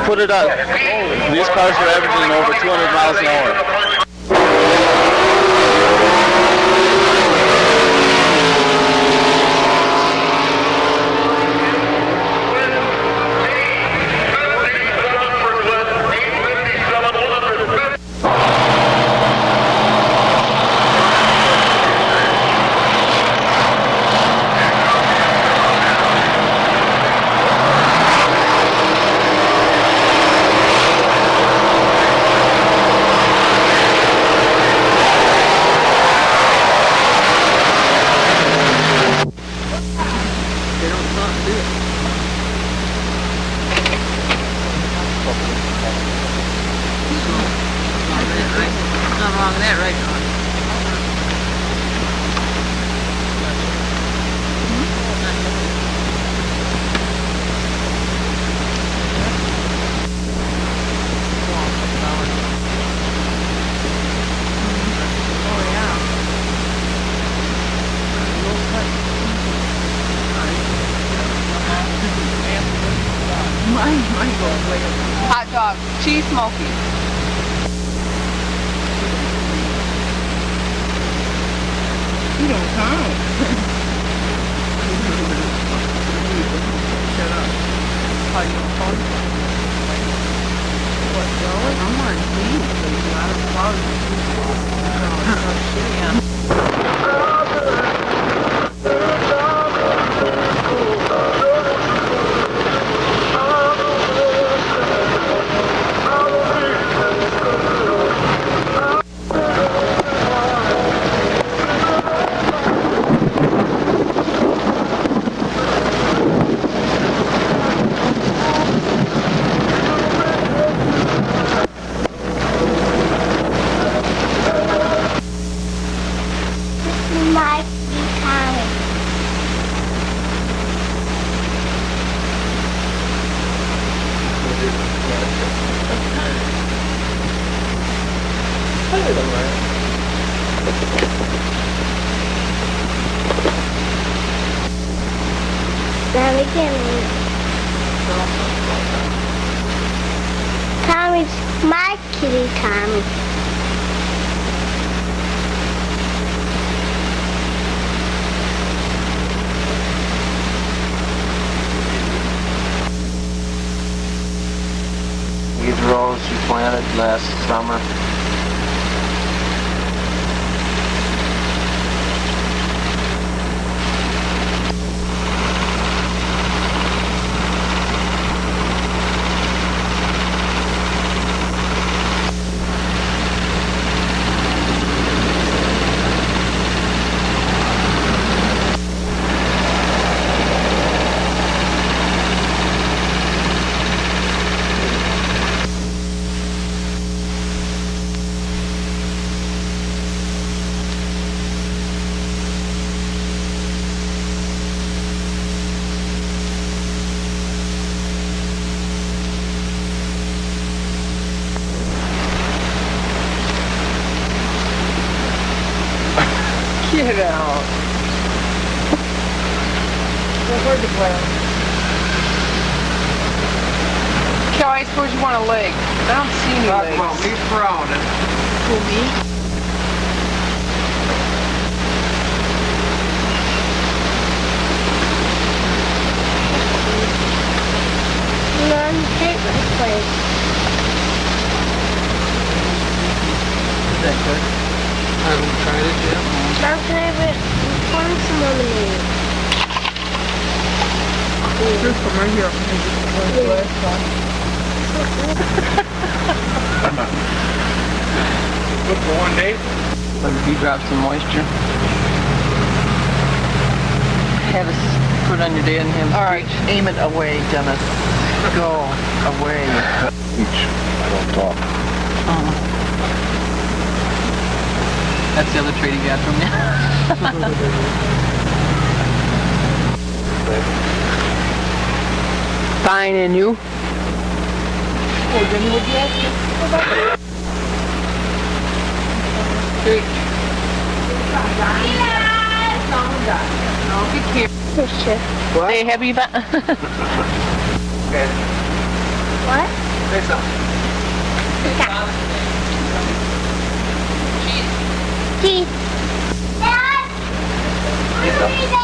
Put it up. These cars are averaging over 200 miles an hour. Nothing wrong with that, right, John? Mine goes way up. Hot dog, cheese smoky. You don't count. Shut up. Oh, you on phone? What, going? I'm on TV, so you got to follow you. Oh, shit, yeah. Tommy, Tommy's my kitty, Tommy. These rows you planted last summer. Get out. Where'd the ground? Kelly, I suppose you want a leg. I don't see any Talk legs. about me frowning. For me? Mom, take my place. Is that good? I haven't tried it yet. Mom, can I have one some lemonade? Just from right here. Good for one day. Let a few drops of moisture. Have us put on your day and have. All right, aim it away, Dennis. Go away. I don't talk. That's the other trait he got from you. Fine, and you? Oh, Jenny, would you ask Fisher. What? Say happy Okay. What? Say something. Teeth. Dad! Say something.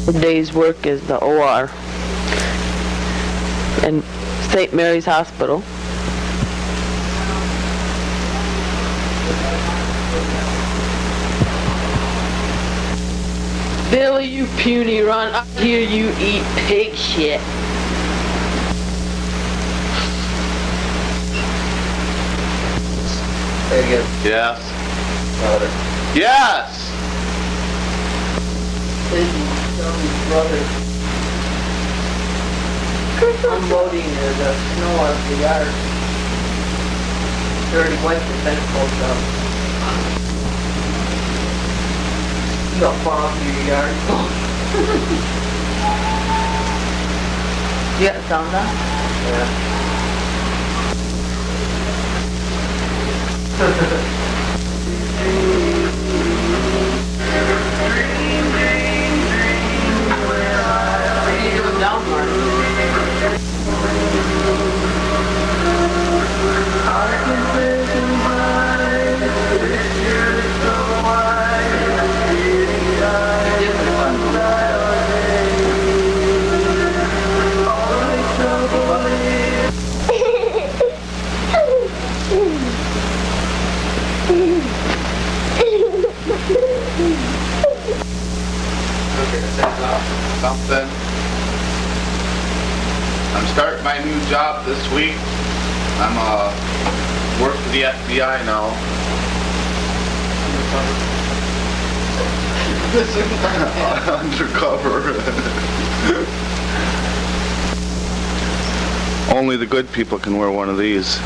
The day's work is the OR and St. Mary's Hospital. Billy, you puny run up here, you eat pig shit. Yes. Yes! Unloading the snow out of the yard. They already went to fence post up. You got far off your yard. You got the sound on? Yeah. What are you doing down, Something. I'm starting my new job this week. I'm work for the FBI now. Undercover. Only the good people can wear one of these.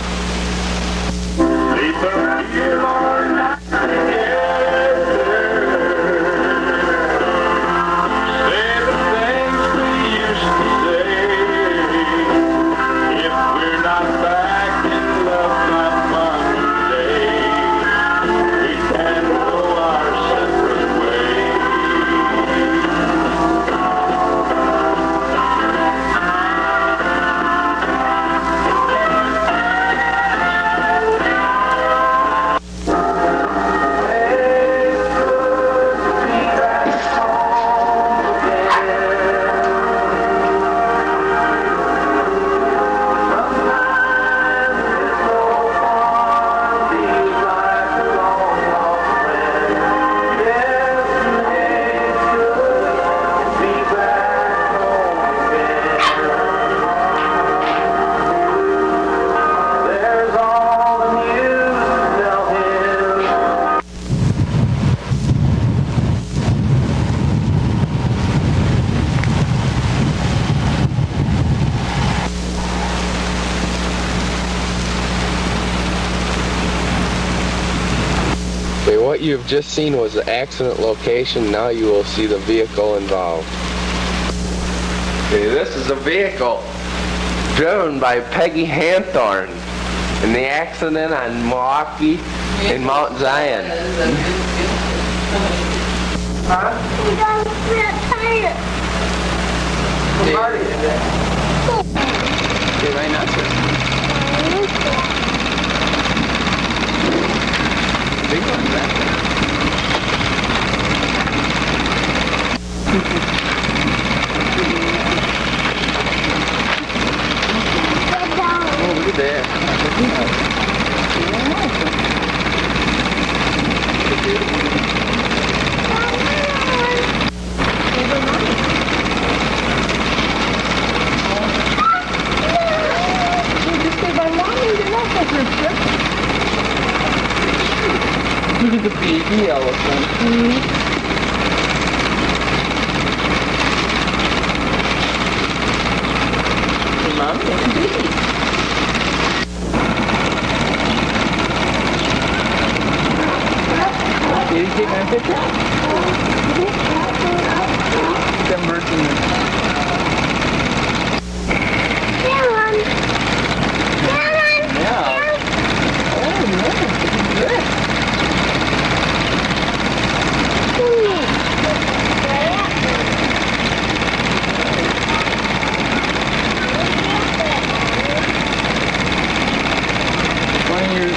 What you've just seen was the accident location. Now you will see the vehicle involved. Okay, this is a vehicle driven by Peggy Hanthorn in the accident on Milwaukee in Mount Zion. Huh? We got a flat tire. Did I not say? Big one back there. Oh, look at that. Look at the baby elephant. Hey, Mom, look at the baby. Did you take my picture? Them birds in there. Yeah. Oh, no. Good.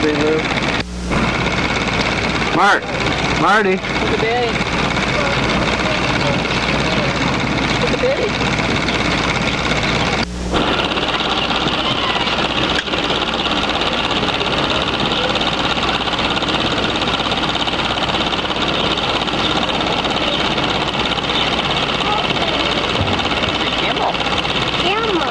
They live. Marty. Look at Daddy. Camel. Camel.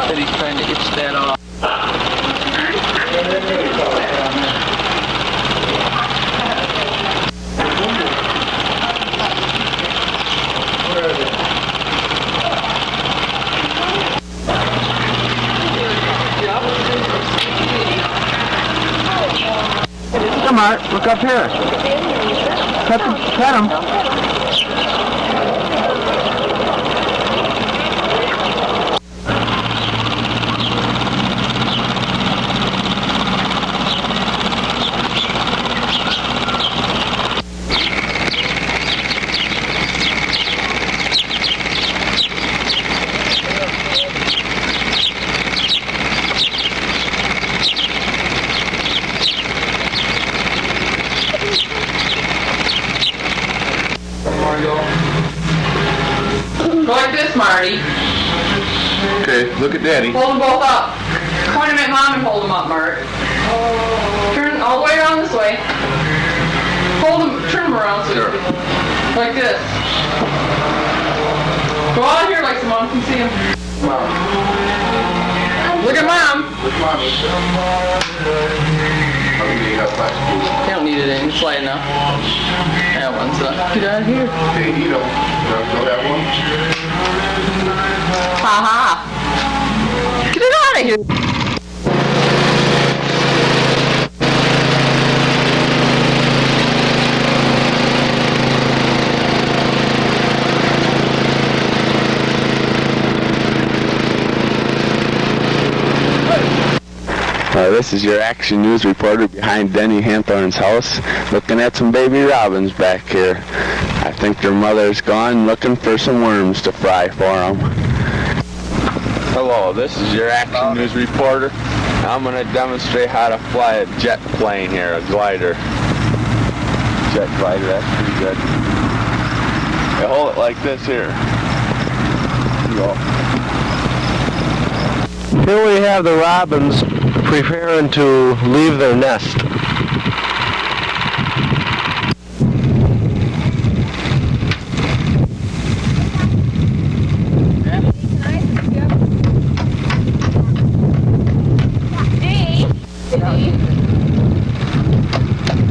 That he's trying to itch that off. Come on, look up here. Pet him. Go like this, Marty. Okay, look at Daddy. Hold them both up. Point them at Mom and hold them up, Mark. Turn all the way around this way. Hold them, turn them around so Sure. like this. Go on here like so Mom can see them. Look at Mom. Look, Mommy. How many do you have left? They don't need it in. It's light enough. That one's get out of here. Okay, eat them. Go that one. Ha Get it out of here. This is your Action News reporter behind Denny Hanthorne's house, looking at some baby robins back here. I think their mother's gone looking for some worms to fry for them. Hello, this is your Action News reporter. I'm going to demonstrate how to fly a jet plane here, a glider. Jet glider, that's pretty good. You hold it like this here. You go. Here we have the robins preparing to leave their nest.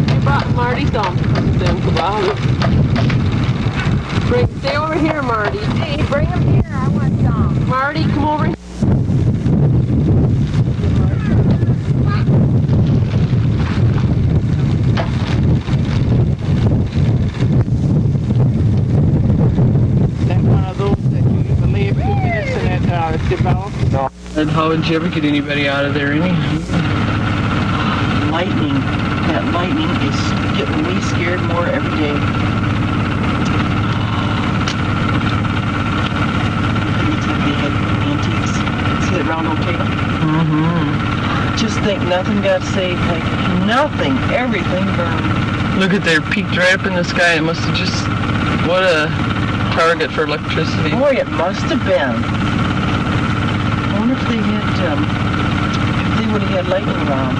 You brought Marty some. Stay over here, Marty. Hey, bring them here. I want some. Marty, come over here. And how did you ever get anybody out of there, any? Lightning. That lightning is getting me scared more every day. Anytime they had antiques. See that round old table? Mm-hmm. Just think nothing got saved. Like nothing. Everything burned. Look at there, peaked right up in the sky. It must have just, what a target for electricity. Boy, it must have been. I wonder if they had, if they would have had lightning rounds.